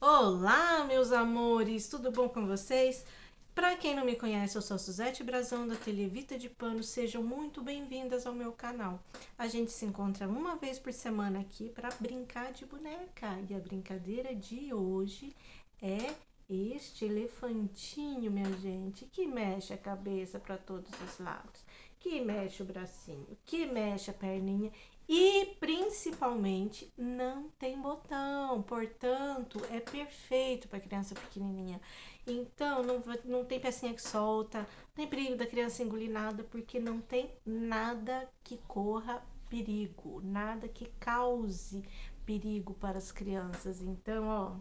Olá, meus amores, tudo bom com vocês? Para quem não me conhece, eu sou Suzete Brazão da Ateliê Vita de Pano. Sejam muito bem-vindas ao meu canal. A gente se encontra uma vez por semana aqui para brincar de boneca. E a brincadeira de hoje é este elefantinho, minha gente, que mexe a cabeça para todos os lados, que mexe o bracinho, que mexe a perninha e principalmente não tem botão, portanto é perfeito para criança pequenininha. Então não tem pecinha que solta, não tem perigo da criança engolir nada, porque não tem nada que corra perigo, nada que cause perigo para as crianças. Então, ó,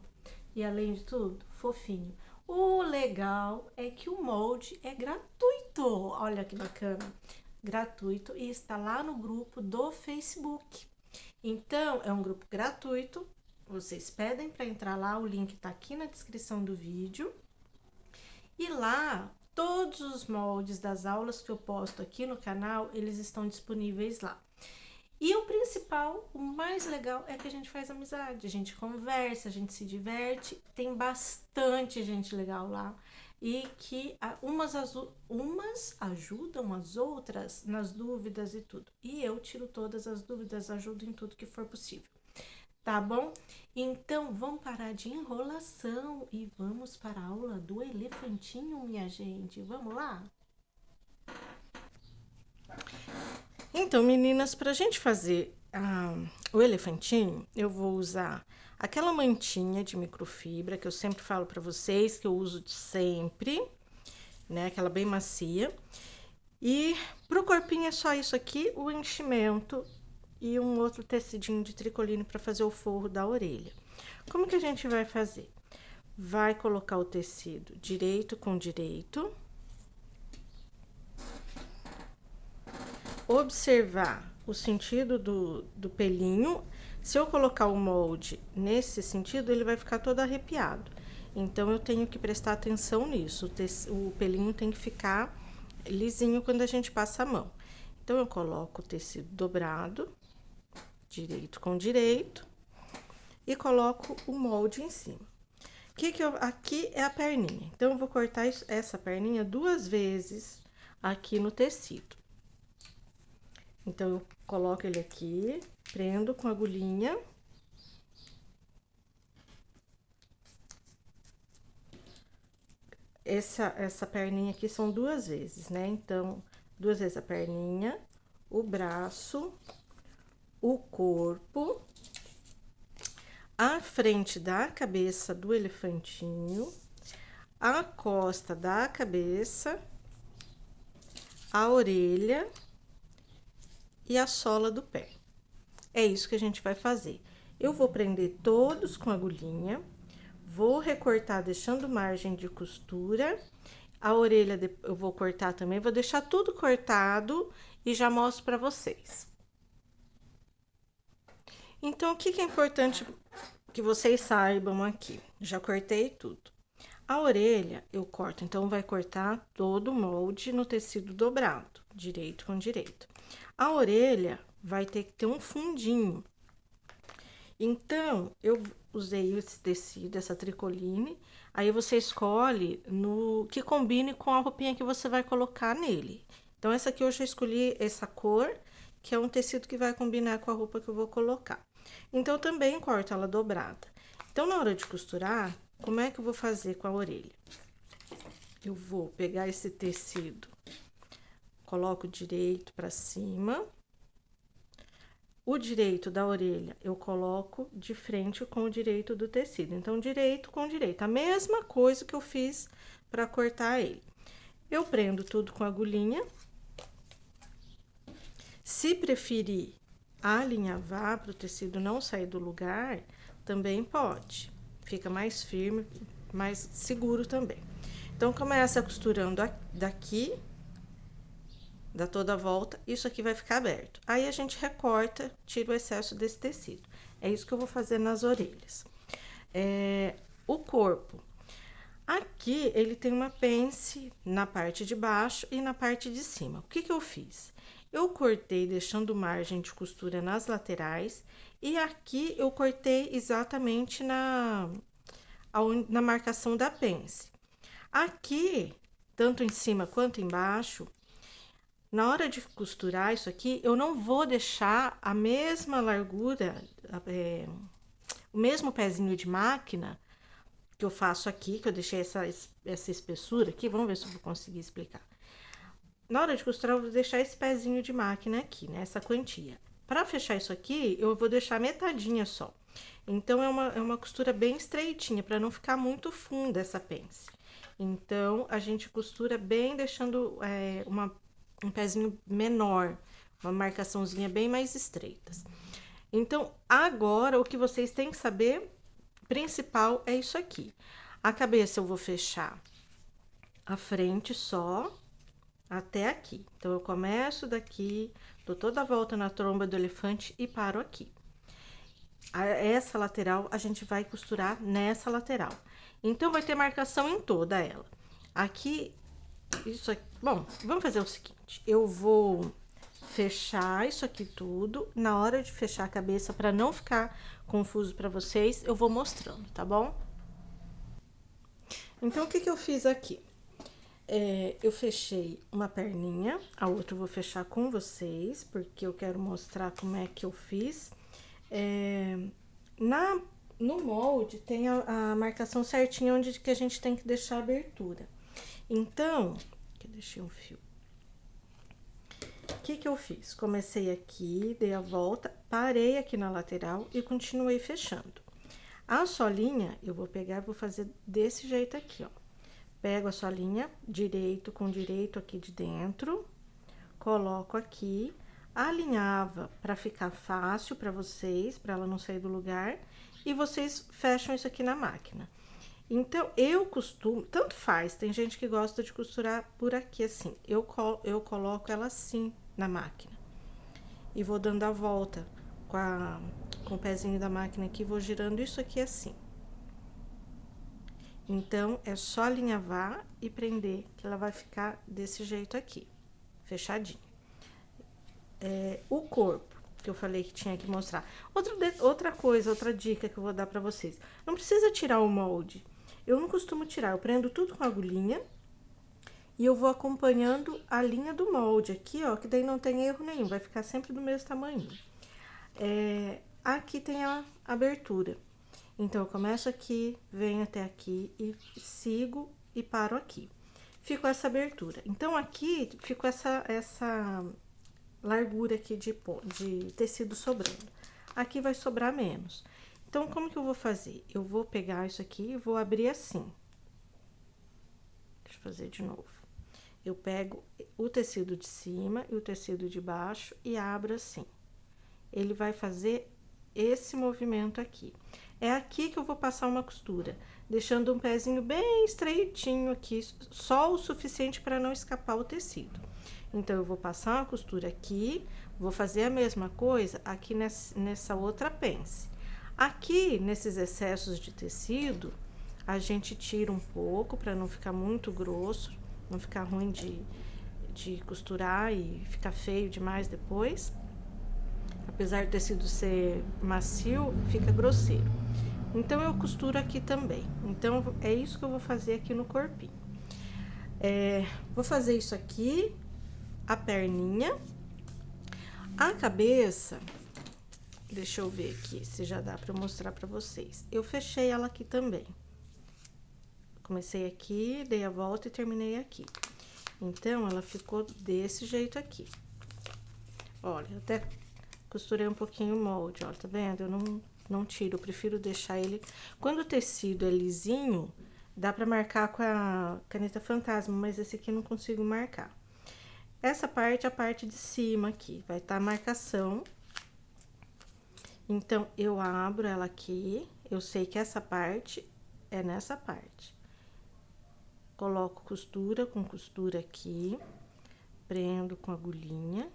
e além de tudo, fofinho. O legal é que o molde é gratuito. Olha que bacana, gratuito, e está lá no grupo do Facebook. Então, é um grupo gratuito. Vocês pedem para entrar lá, o link está aqui na descrição do vídeo. E lá, todos os moldes das aulas que eu posto aqui no canal, eles estão disponíveis lá. E o principal, o mais legal, é que a gente faz amizade, a gente conversa, a gente se diverte, tem bastante gente legal lá e que umas ajudam as outras nas dúvidas e tudo. E eu tiro todas as dúvidas, ajudo em tudo que for possível. Tá bom? Então vamos parar de enrolação e vamos para a aula do elefantinho, minha gente. Vamos lá? Então, meninas, para a gente fazer o elefantinho, eu vou usar aquela mantinha de microfibra que eu sempre falo para vocês, que eu uso sempre, né? Aquela bem macia. E pro corpinho é só isso aqui, o enchimento e um outro tecidinho de tricoline para fazer o forro da orelha. Como que a gente vai fazer? Vai colocar o tecido direito com direito, observar o sentido do pelinho. Se eu colocar o molde nesse sentido, ele vai ficar todo arrepiado. Então, eu tenho que prestar atenção nisso. O pelinho tem que ficar lisinho quando a gente passa a mão. Então, eu coloco o tecido dobrado, direito com direito, e coloco o molde em cima. Aqui é a perninha. Então, eu vou cortar essa perninha 2 vezes aqui no tecido. Então, eu coloco ele aqui, prendo com a agulhinha. Essa perninha aqui são 2 vezes, né? Então, 2 vezes a perninha, o braço, o corpo, a frente da cabeça do elefantinho, a costa da cabeça, a orelha e a sola do pé. É isso que a gente vai fazer. Eu vou prender todos com agulhinha, vou recortar deixando margem de costura. A orelha eu vou cortar também, vou deixar tudo cortado e já mostro para vocês. Então, o que é importante que vocês saibam aqui? Já cortei tudo. A orelha eu corto, então vai cortar todo o molde no tecido dobrado, direito com direito. A orelha vai ter que ter um fundinho. Então, eu usei esse tecido, essa tricoline, aí você escolhe no que combine com a roupinha que você vai colocar nele. Então, essa aqui eu já escolhi essa cor, que é um tecido que vai combinar com a roupa que eu vou colocar. Então, eu também corto ela dobrada. Então, na hora de costurar, como é que eu vou fazer com a orelha? Eu vou pegar esse tecido, coloco direito para cima. O direito da orelha eu coloco de frente com o direito do tecido. Então, direito com direito. A mesma coisa que eu fiz para cortar ele. Eu prendo tudo com agulhinha. Se preferir alinhavar para o tecido não sair do lugar, também pode. Fica mais firme, mais seguro também. Então, começa costurando daqui, dá toda a volta, isso aqui vai ficar aberto. Aí, a gente recorta, tira o excesso desse tecido. É isso que eu vou fazer nas orelhas. O corpo. Aqui, ele tem uma pence na parte de baixo e na parte de cima. O que eu fiz? Eu cortei deixando margem de costura nas laterais e aqui eu cortei exatamente na marcação da pence. Aqui, tanto em cima quanto embaixo, na hora de costurar isso aqui, eu não vou deixar a mesma largura, o mesmo pezinho de máquina que eu faço aqui, que eu deixei essa espessura aqui. Vamos ver se eu vou conseguir explicar. Na hora de costurar, eu vou deixar esse pezinho de máquina aqui, né? Essa quantia. Para fechar isso aqui, eu vou deixar metadinha só. Então, é uma costura bem estreitinha, para não ficar muito funda essa pence. Então, a gente costura bem, deixando um pezinho menor, uma marcaçãozinha bem mais estreita. Então, agora, o que vocês têm que saber, principal, é isso aqui. A cabeça eu vou fechar a frente só, até aqui. Então, eu começo daqui, dou toda a volta na tromba do elefante e paro aqui. Essa lateral, a gente vai costurar nessa lateral. Então, vai ter marcação em toda ela. Aqui, isso aqui... Bom, vamos fazer o seguinte. Eu vou fechar isso aqui tudo. Na hora de fechar a cabeça, para não ficar confuso para vocês, eu vou mostrando, tá bom? Então, o que que eu fiz aqui? Eu fechei uma perninha, a outra eu vou fechar com vocês, porque eu quero mostrar como é que eu fiz. No molde tem a marcação certinha onde que a gente tem que deixar a abertura. Então, aqui deixei um fio. O que que eu fiz? Comecei aqui, dei a volta, parei aqui na lateral e continuei fechando. A solinha, eu vou pegar e vou fazer desse jeito aqui, ó. Pego a solinha direito com direito aqui de dentro, coloco aqui, alinhava para ficar fácil para vocês, para ela não sair do lugar, e vocês fecham isso aqui na máquina. Então, eu costumo, tanto faz, tem gente que gosta de costurar por aqui assim, eu coloco ela assim na máquina. E vou dando a volta com o pezinho da máquina aqui, vou girando isso aqui assim. Então, é só alinhavar e prender, que ela vai ficar desse jeito aqui, fechadinho. O corpo, que eu falei que tinha que mostrar. Outra coisa, outra dica que eu vou dar pra vocês. Não precisa tirar o molde. Eu não costumo tirar, eu prendo tudo com agulhinha e eu vou acompanhando a linha do molde aqui, ó, que daí não tem erro nenhum, vai ficar sempre do mesmo tamanho. Aqui tem a abertura. Então, eu começo aqui, venho até aqui e sigo e paro aqui. Ficou essa abertura. Então, aqui ficou essa largura aqui de tecido sobrando. Aqui vai sobrar menos. Então, como que eu vou fazer? Eu vou pegar isso aqui e vou abrir assim. Deixa eu fazer de novo. Eu pego o tecido de cima e o tecido de baixo e abro assim. Ele vai fazer esse movimento aqui. É aqui que eu vou passar uma costura, deixando um pezinho bem estreitinho aqui, só o suficiente para não escapar o tecido. Então, eu vou passar uma costura aqui, vou fazer a mesma coisa aqui nessa outra pence. Aqui, nesses excessos de tecido, a gente tira um pouco para não ficar muito grosso, não ficar ruim de costurar e ficar feio demais depois. Apesar do tecido ser macio, fica grosseiro. Então, eu costuro aqui também. Então, é isso que eu vou fazer aqui no corpinho. Vou fazer isso aqui, a perninha. A cabeça, deixa eu ver aqui se já dá pra mostrar pra vocês. Eu fechei ela aqui também. Comecei aqui, dei a volta e terminei aqui. Então, ela ficou desse jeito aqui. Olha, eu até costurei um pouquinho o molde, ó, tá vendo? Eu não tiro, eu prefiro deixar ele... Quando o tecido é lisinho, dá pra marcar com a caneta fantasma, mas esse aqui eu não consigo marcar. Essa parte é a parte de cima aqui, vai estar a marcação. Então, eu abro ela aqui, eu sei que essa parte é nessa parte. Coloco costura com costura aqui, prendo com agulhinha.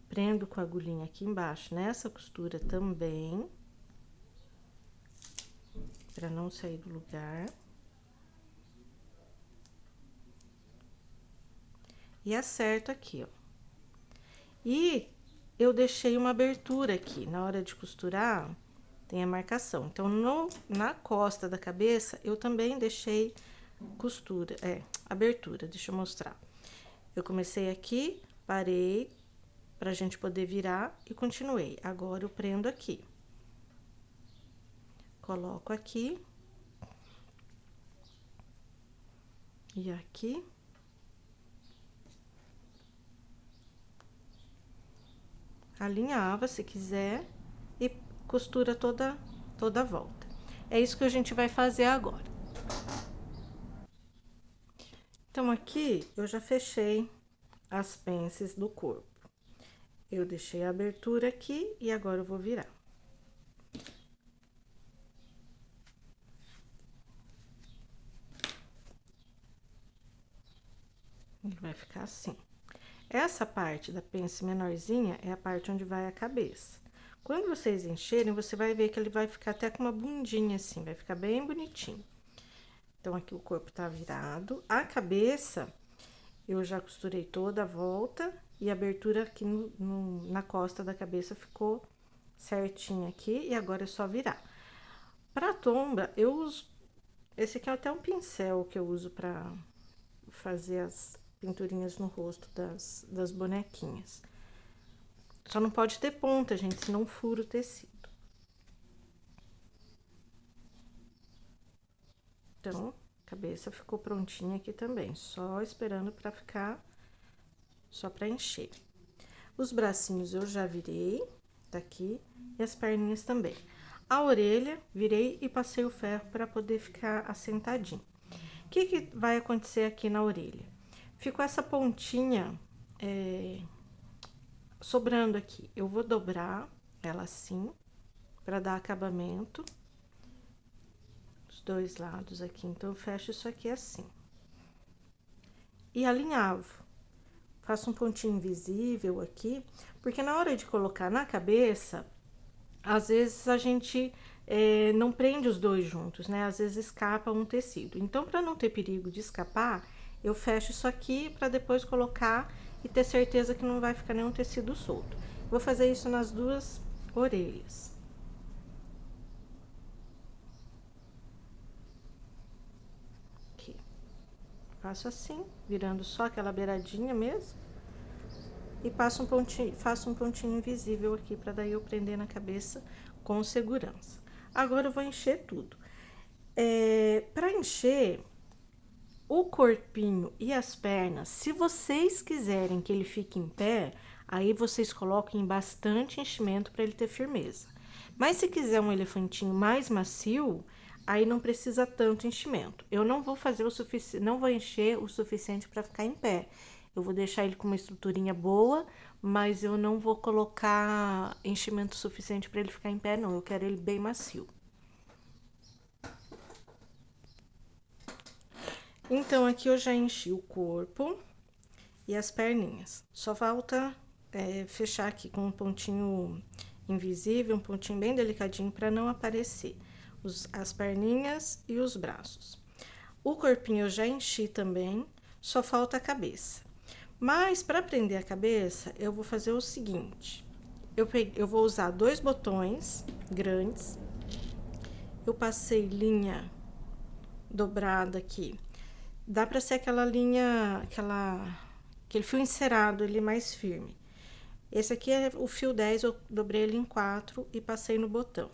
Prendo com a agulhinha aqui embaixo, nessa costura também, pra não sair do lugar. E acerto aqui, ó. E eu deixei uma abertura aqui, na hora de costurar, tem a marcação. Então, na costa da cabeça, eu também deixei costura, abertura, deixa eu mostrar. Eu comecei aqui, parei, pra gente poder virar e continuei. Agora, eu prendo aqui. Coloco aqui. E aqui. Alinhava, se quiser, e costura toda a volta. É isso que a gente vai fazer agora. Então, aqui, eu já fechei as pences do corpo. Eu deixei a abertura aqui e agora eu vou virar. Ele vai ficar assim. Essa parte da pence menorzinha é a parte onde vai a cabeça. Quando vocês encherem, você vai ver que ele vai ficar até com uma bundinha assim, vai ficar bem bonitinho. Então, aqui o corpo tá virado. A cabeça, eu já costurei toda a volta e a abertura aqui na costa da cabeça ficou certinha aqui. E agora é só virar. Pra tomba, eu uso... Esse aqui é até um pincel que eu uso pra fazer as pinturinhas no rosto das bonequinhas. Só não pode ter ponta, gente, senão fura o tecido. Então, a cabeça ficou prontinha aqui também, só esperando pra ficar, só pra encher. Os bracinhos eu já virei, daqui, e as perninhas também. A orelha, virei e passei o ferro pra poder ficar assentadinho. O que vai acontecer aqui na orelha? Ficou essa pontinha sobrando aqui. Eu vou dobrar ela assim, pra dar acabamento. Os dois lados aqui. Então, eu fecho isso aqui assim. E alinhavo. Faço um pontinho invisível aqui, porque na hora de colocar na cabeça, às vezes a gente não prende os dois juntos, né? Às vezes escapa um tecido. Então, para não ter perigo de escapar, eu fecho isso aqui para depois colocar e ter certeza que não vai ficar nenhum tecido solto. Vou fazer isso nas duas orelhas. Aqui. Faço assim, virando só aquela beiradinha mesmo. E faço um pontinho invisível aqui, para daí eu prender na cabeça com segurança. Agora, eu vou encher tudo. Para encher o corpinho e as pernas, se vocês quiserem que ele fique em pé, aí vocês coloquem bastante enchimento para ele ter firmeza. Mas se quiser um elefantinho mais macio, aí não precisa tanto enchimento. Eu não vou fazer o suficiente, não vou encher o suficiente para ficar em pé. Eu vou deixar ele com uma estruturinha boa, mas eu não vou colocar enchimento suficiente para ele ficar em pé, não. Eu quero ele bem macio. Então, aqui eu já enchi o corpo e as perninhas. Só falta fechar aqui com um pontinho invisível, um pontinho bem delicadinho para não aparecer as perninhas e os braços. O corpinho eu já enchi também, só falta a cabeça. Mas, para prender a cabeça, eu vou fazer o seguinte. Eu vou usar 2 botões grandes. Eu passei linha dobrada aqui. Dá para ser aquela linha, aquele fio encerado, ele mais firme. Esse aqui é o fio 10, eu dobrei ele em 4 e passei no botão.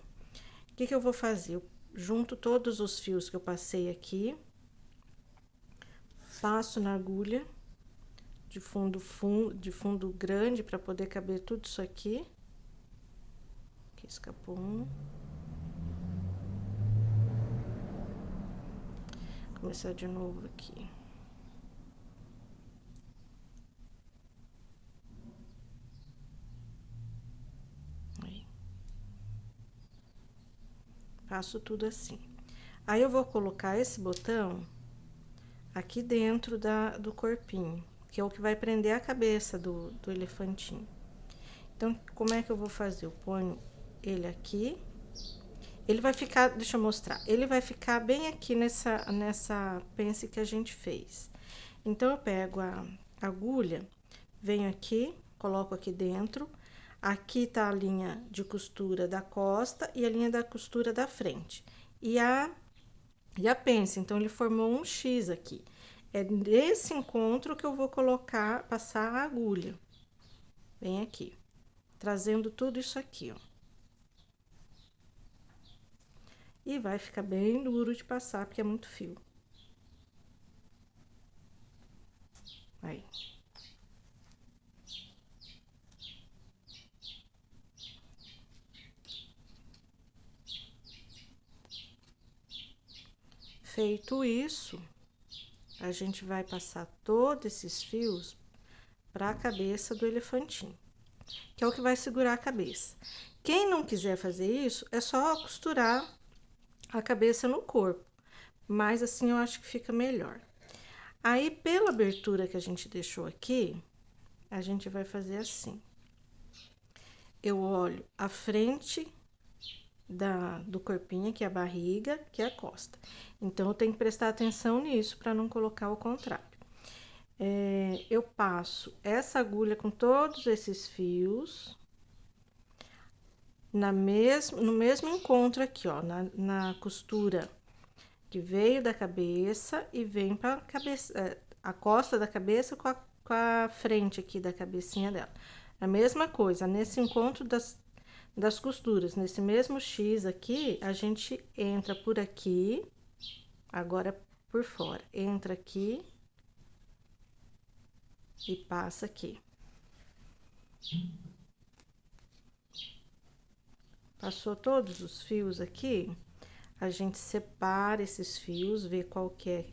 O que eu vou fazer? Eu junto todos os fios que eu passei aqui. Passo na agulha. De fundo grande para poder caber tudo isso aqui. Aqui escapou um. Vou começar de novo aqui. Aí. Faço tudo assim. Aí, eu vou colocar esse botão aqui dentro do corpinho, que é o que vai prender a cabeça do elefantinho. Então, como é que eu vou fazer? Eu ponho ele aqui. Ele vai ficar, deixa eu mostrar, ele vai ficar bem aqui nessa pence que a gente fez. Então, eu pego a agulha, venho aqui, coloco aqui dentro. Aqui tá a linha de costura da costa e a linha da costura da frente. E a pence, então ele formou um X aqui. É nesse encontro que eu vou colocar, passar a agulha. Bem aqui, trazendo tudo isso aqui, ó. E vai ficar bem duro de passar, porque é muito fio. Aí. Feito isso, a gente vai passar todos esses fios para a cabeça do elefantinho, que é o que vai segurar a cabeça. Quem não quiser fazer isso, é só costurar a cabeça no corpo, mas assim eu acho que fica melhor. Aí, pela abertura que a gente deixou aqui, a gente vai fazer assim. Eu olho a frente do corpinho, que é a barriga, que é a costa. Então, eu tenho que prestar atenção nisso para não colocar o contrário. Eu passo essa agulha com todos esses fios no mesmo encontro aqui, ó, na costura que veio da cabeça e vem para cabeça, a costa da cabeça com a frente aqui da cabecinha dela. A mesma coisa, nesse encontro das costuras, nesse mesmo X aqui, a gente entra por aqui, agora por fora, entra aqui e passa aqui. Passou todos os fios aqui, a gente separa esses fios, vê qual que é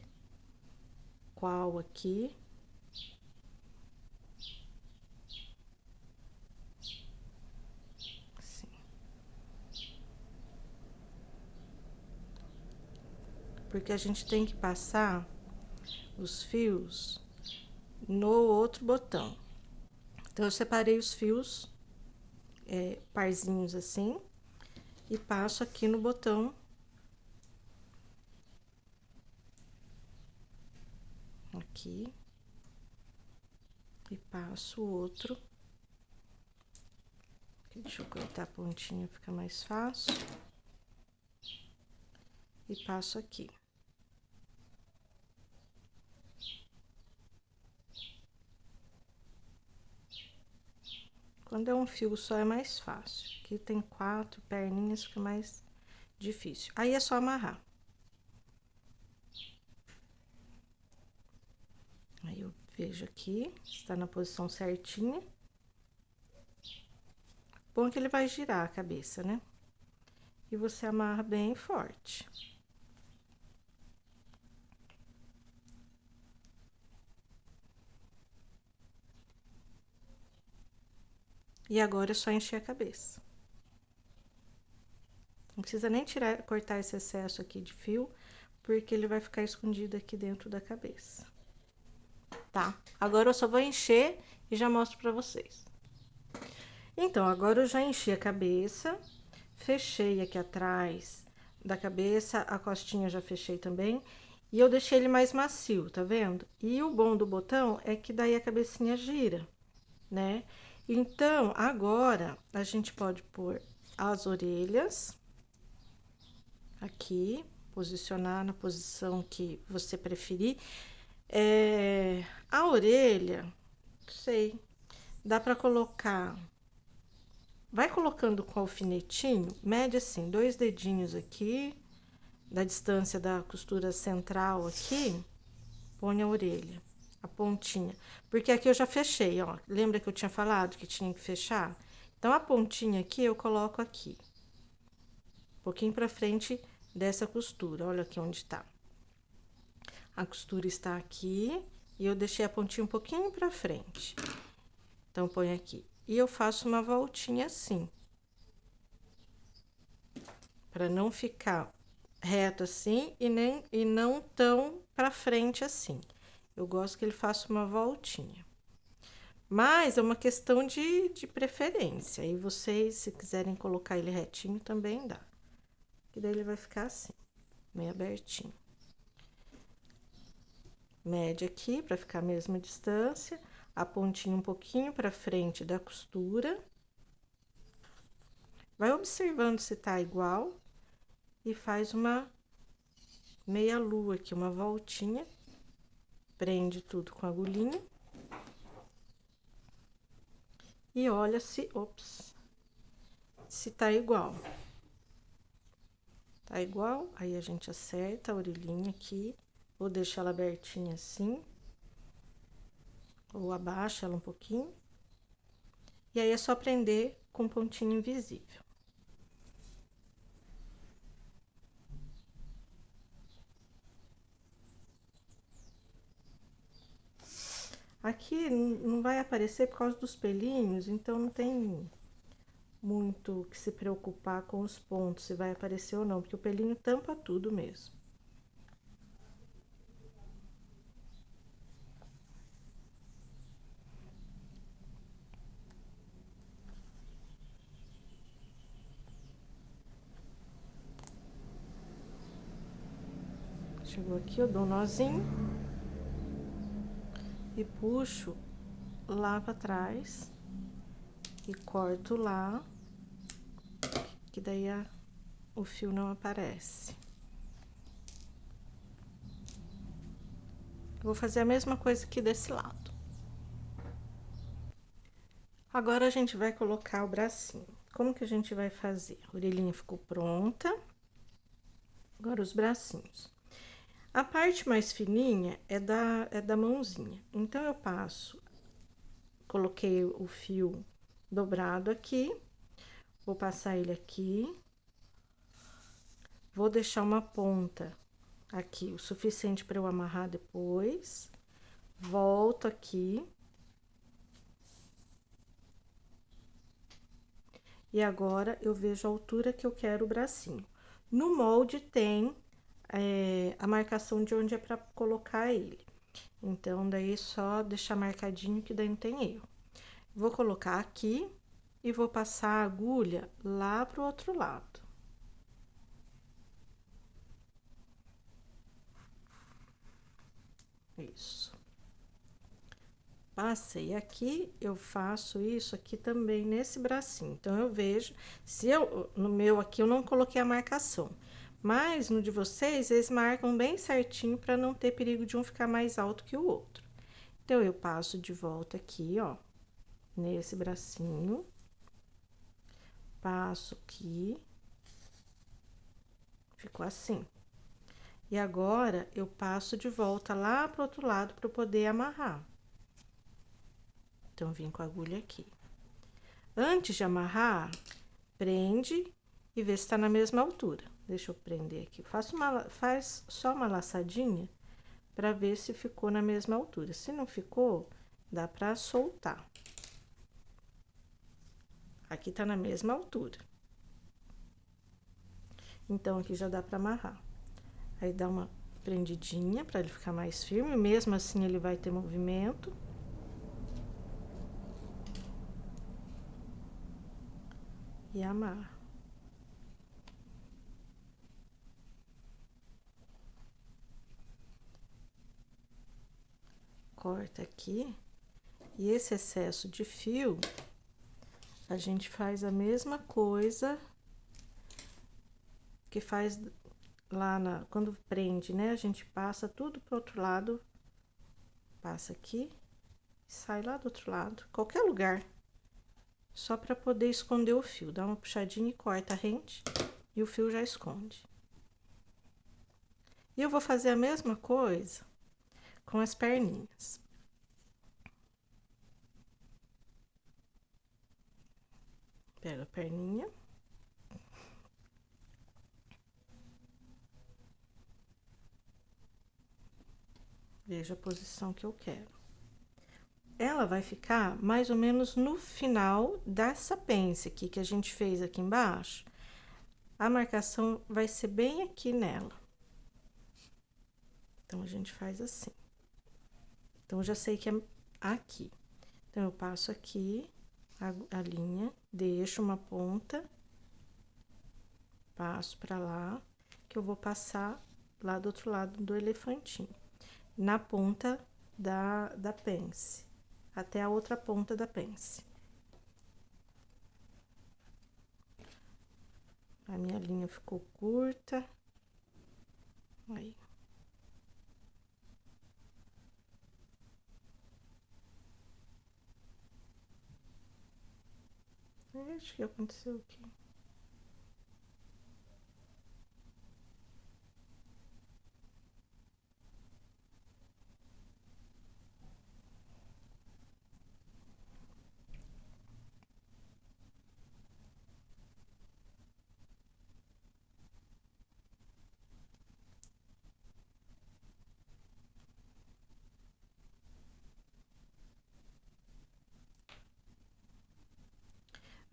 qual aqui. Assim. Porque a gente tem que passar os fios no outro botão. Então, eu separei os fios parzinhos assim e passo aqui no botão. Aqui. E passo o outro. Deixa eu cortar a pontinha, fica mais fácil. E passo aqui. Quando é um fio só é mais fácil. Aqui tem 4 perninhas, fica mais difícil. Aí é só amarrar. Aí eu vejo aqui, está na posição certinha. Bom que ele vai girar a cabeça, né? E você amarra bem forte. E agora é só encher a cabeça. Não precisa nem cortar esse excesso aqui de fio, porque ele vai ficar escondido aqui dentro da cabeça. Tá? Agora eu só vou encher e já mostro pra vocês. Então, agora eu já enchi a cabeça, fechei aqui atrás da cabeça, a costinha eu já fechei também, e eu deixei ele mais macio, tá vendo? E o bom do botão é que daí a cabecinha gira, né? Então, agora a gente pode pôr as orelhas aqui, posicionar na posição que você preferir. A orelha, não sei, dá pra colocar. Vai colocando com alfinetinho, mede assim, 2 dedinhos aqui, da distância da costura central aqui, põe a orelha, a pontinha. Porque aqui eu já fechei, ó. Lembra que eu tinha falado que tinha que fechar? Então, a pontinha aqui eu coloco aqui. Um pouquinho pra frente dessa costura, olha aqui onde tá. A costura está aqui e eu deixei a pontinha um pouquinho pra frente. Então, põe aqui. E eu faço uma voltinha assim. Pra não ficar reto assim e não tão pra frente assim. Eu gosto que ele faça uma voltinha. Mas é uma questão de preferência. E vocês, se quiserem colocar ele retinho, também dá. Que daí ele vai ficar assim, meio abertinho. Mede aqui pra ficar a mesma distância. A pontinha um pouquinho pra frente da costura. Vai observando se tá igual e faz uma meia lua aqui, uma voltinha. Prende tudo com a agulhinha. E olha se, ops, se tá igual. Tá igual? Aí a gente acerta a orelhinha aqui, ou deixa ela abertinha assim, ou abaixa ela um pouquinho. E aí é só prender com pontinho invisível. Aqui não vai aparecer por causa dos pelinhos, então não tem muito que se preocupar com os pontos, se vai aparecer ou não, porque o pelinho tampa tudo mesmo. Chegou aqui, eu dou um nozinho e puxo lá pra trás e corto lá, que daí o fio não aparece. Vou fazer a mesma coisa aqui desse lado. Agora a gente vai colocar o bracinho. Como que a gente vai fazer? A orelhinha ficou pronta. Agora os bracinhos. A parte mais fininha é da mãozinha. Então, eu coloquei o fio dobrado aqui, vou passar ele aqui, vou deixar uma ponta aqui, o suficiente para eu amarrar depois, volto aqui. E agora, eu vejo a altura que eu quero o bracinho. No molde tem a marcação de onde é para colocar ele. Então, daí, só deixar marcadinho que daí não tem erro. Vou colocar aqui e vou passar a agulha lá pro outro lado. Isso. Passei aqui, eu faço isso aqui também nesse bracinho. Então, eu vejo, no meu aqui eu não coloquei a marcação, mas no de vocês, eles marcam bem certinho para não ter perigo de um ficar mais alto que o outro. Então, eu passo de volta aqui, ó, nesse bracinho, passo aqui, ficou assim. E agora, eu passo de volta lá pro outro lado para poder amarrar. Então, vim com a agulha aqui. Antes de amarrar, prende e vê se tá na mesma altura. Deixa eu prender aqui. Faz só uma laçadinha para ver se ficou na mesma altura. Se não ficou, dá para soltar. Aqui tá na mesma altura. Então, aqui já dá para amarrar. Aí, dá uma prendidinha para ele ficar mais firme. Mesmo assim, ele vai ter movimento. E amarra. Corta aqui. E esse excesso de fio, a gente faz a mesma coisa que faz lá quando prende, né? A gente passa tudo pro outro lado, passa aqui, sai lá do outro lado, qualquer lugar, só para poder esconder o fio. Dá uma puxadinha e corta a rente e o fio já esconde. E eu vou fazer a mesma coisa com as perninhas. Pego a perninha. Vejo a posição que eu quero. Ela vai ficar mais ou menos no final dessa pence aqui que a gente fez aqui embaixo. A marcação vai ser bem aqui nela. Então, a gente faz assim. Então, eu já sei que é aqui. Então, eu passo aqui a linha, deixo uma ponta, passo pra lá, que eu vou passar lá do outro lado do elefantinho. Na ponta da pence, até a outra ponta da pence. A minha linha ficou curta. Aí. Acho que aconteceu aqui.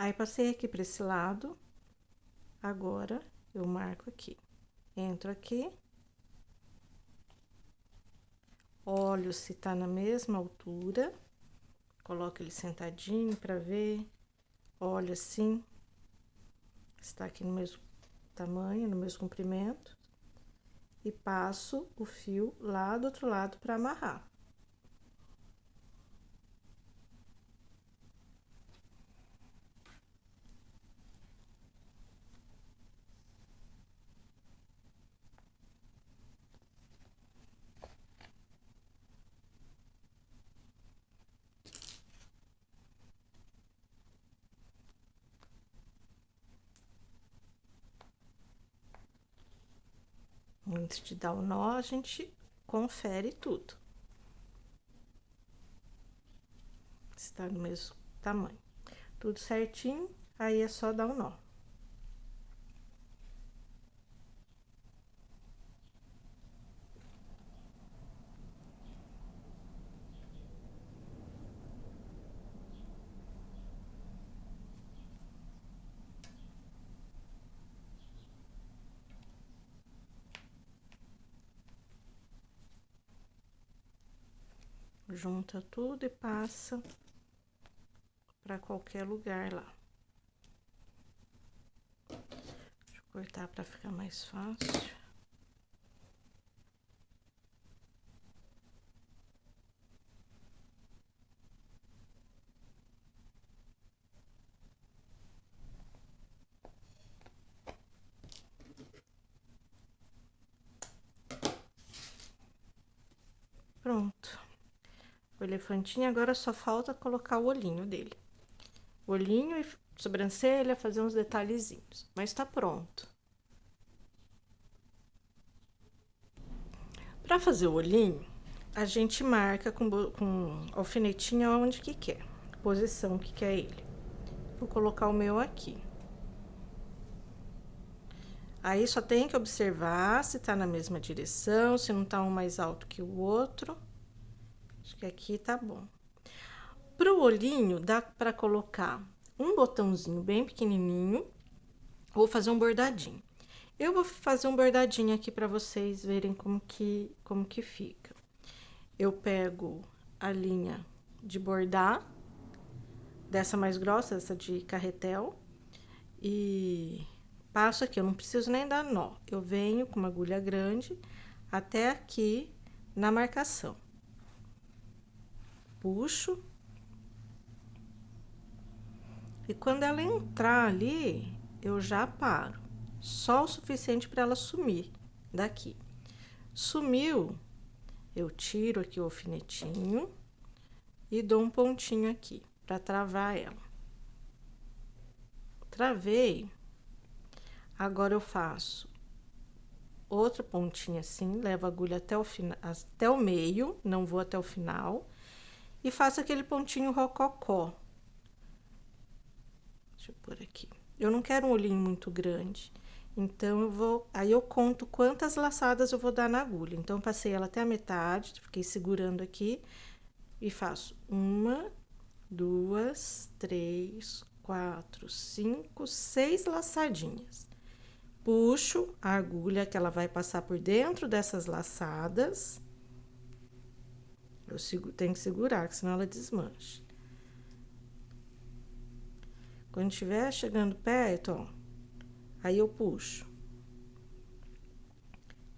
Aí, passei aqui para esse lado. Agora, eu marco aqui. Entro aqui. Olho se tá na mesma altura. Coloco ele sentadinho para ver. Olho assim. Está aqui no mesmo tamanho, no mesmo comprimento. E passo o fio lá do outro lado para amarrar. Antes de dar o nó, a gente confere tudo. Está no mesmo tamanho. Tudo certinho, aí é só dar o nó. Junta tudo e passa para qualquer lugar lá. Deixa eu cortar para ficar mais fácil. Pronto. O elefantinho agora só falta colocar o olhinho dele. Olhinho e sobrancelha, fazer uns detalhezinhos. Mas tá pronto. Para fazer o olhinho, a gente marca com alfinetinho onde que quer. Posição que quer ele. Vou colocar o meu aqui. Aí só tem que observar se tá na mesma direção, se não tá um mais alto que o outro. Acho que aqui tá bom. Pro olhinho, dá para colocar um botãozinho bem pequenininho. Vou fazer um bordadinho. Eu vou fazer um bordadinho aqui para vocês verem como que fica. Eu pego a linha de bordar, dessa mais grossa, essa de carretel, e passo aqui. Eu não preciso nem dar nó. Eu venho com uma agulha grande até aqui na marcação. Puxo. E quando ela entrar ali, eu já paro. Só o suficiente para ela sumir daqui. Sumiu, eu tiro aqui o alfinetinho e dou um pontinho aqui para travar ela. Travei. Agora eu faço outra pontinha assim, levo a agulha até o final, até o meio, não vou até o final, e faço aquele pontinho rococó. Deixa eu pôr aqui. Eu não quero um olhinho muito grande, então aí eu conto quantas laçadas eu vou dar na agulha. Então, eu passei ela até a metade, fiquei segurando aqui e faço 1, 2, 3, 4, 5, 6 laçadinhas. Puxo a agulha que ela vai passar por dentro dessas laçadas. Eu tenho que segurar, senão ela desmancha. Quando estiver chegando perto, ó, aí eu puxo.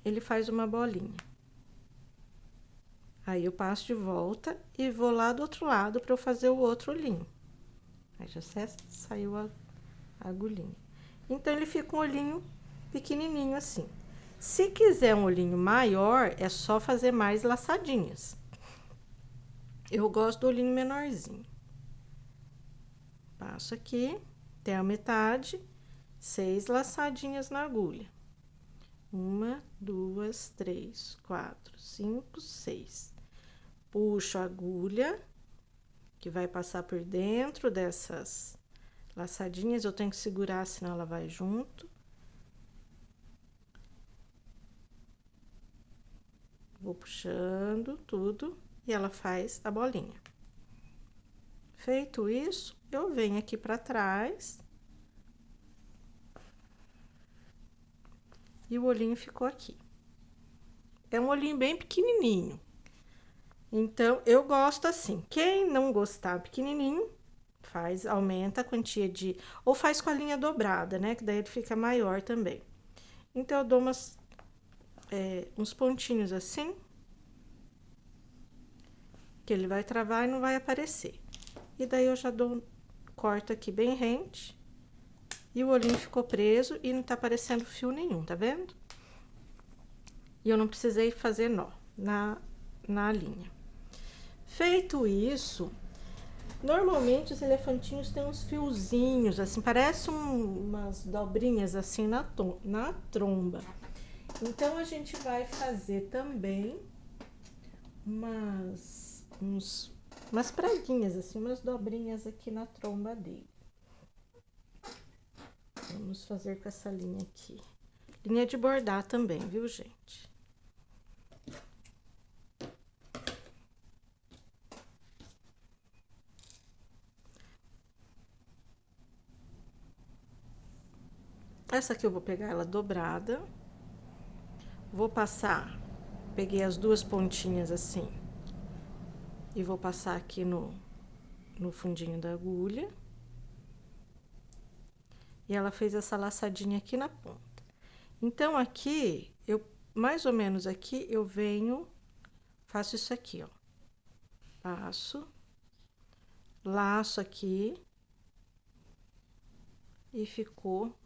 Ele faz uma bolinha. Aí eu passo de volta e vou lá do outro lado para eu fazer o outro olhinho. Aí já saiu a agulhinha. Então, ele fica um olhinho pequenininho assim. Se quiser um olhinho maior, é só fazer mais laçadinhas. Eu gosto do olhinho menorzinho. Passo aqui até a metade, 6 laçadinhas na agulha. 1, 2, 3, 4, 5, 6. Puxo a agulha, que vai passar por dentro dessas laçadinhas. Eu tenho que segurar, senão ela vai junto. Vou puxando tudo e ela faz a bolinha. Feito isso, eu venho aqui pra trás. E o olhinho ficou aqui. É um olhinho bem pequenininho. Então, eu gosto assim. Quem não gostar pequenininho, aumenta a quantia de... Ou faz com a linha dobrada, né? Que daí ele fica maior também. Então, eu dou uns pontinhos assim. Que ele vai travar e não vai aparecer. E daí, eu já corto aqui bem rente. E o olhinho ficou preso e não tá aparecendo fio nenhum, tá vendo? E eu não precisei fazer nó na linha. Feito isso, normalmente os elefantinhos têm uns fiozinhos, assim, parece umas dobrinhas assim na tromba. Então, a gente vai fazer também umas preguinhas, assim, umas dobrinhas aqui na tromba dele. Vamos fazer com essa linha aqui. Linha de bordar também, viu, gente? Essa aqui eu vou pegar ela dobrada. Vou passar, peguei as duas pontinhas assim. E vou passar aqui no fundinho da agulha. E ela fez essa laçadinha aqui na ponta. Então, aqui, mais ou menos aqui, eu venho, faço isso aqui, ó. Passo, laço aqui. E ficou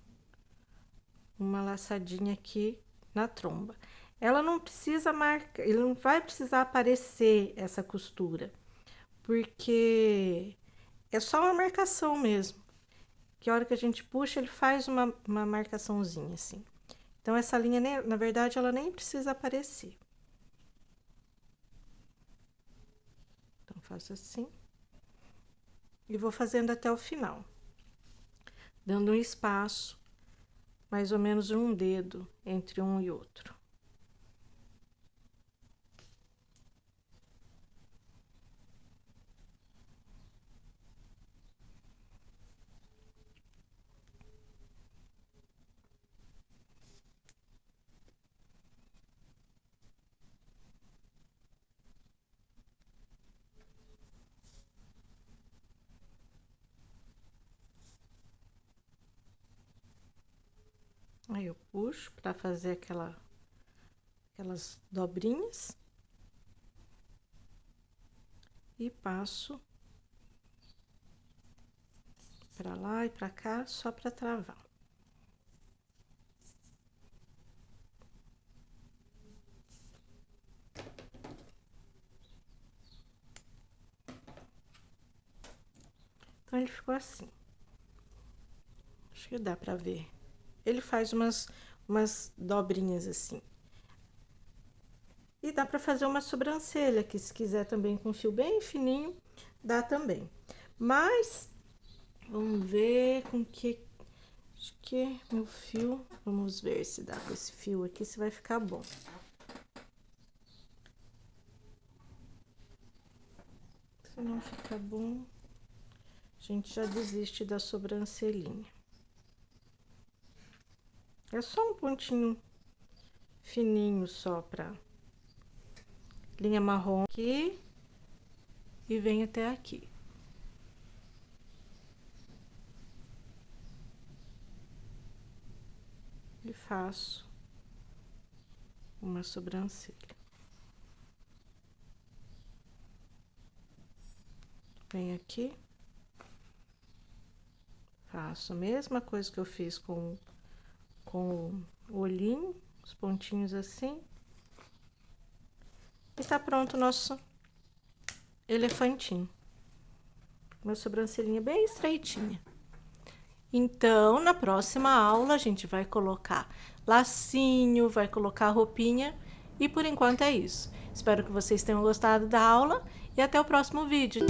uma laçadinha aqui na tromba. Ela não precisa marcar, ele não vai precisar aparecer essa costura, porque é só uma marcação mesmo. Que a hora que a gente puxa, ele faz uma marcaçãozinha assim. Então, essa linha, na verdade, ela nem precisa aparecer. Então, faço assim. E vou fazendo até o final. Dando um espaço, mais ou menos um dedo entre um e outro. Aí eu puxo para fazer aquelas dobrinhas e passo para lá e para cá só para travar. Então, ele ficou assim. Acho que dá para ver. Ele faz umas dobrinhas assim. E dá para fazer uma sobrancelha, que se quiser também com fio bem fininho, dá também. Mas, vamos ver com que... Acho que meu fio... Vamos ver se dá com esse fio aqui, se vai ficar bom. Se não ficar bom, a gente já desiste da sobrancelhinha. É só um pontinho fininho só pra linha marrom aqui e vem até aqui. E faço uma sobrancelha. Venho aqui, Faço a mesma coisa que eu fiz com o olhinho, os pontinhos assim. E tá pronto o nosso elefantinho. Uma sobrancelhinha bem estreitinha. Então, na próxima aula, a gente vai colocar lacinho, vai colocar roupinha. E por enquanto é isso. Espero que vocês tenham gostado da aula e até o próximo vídeo.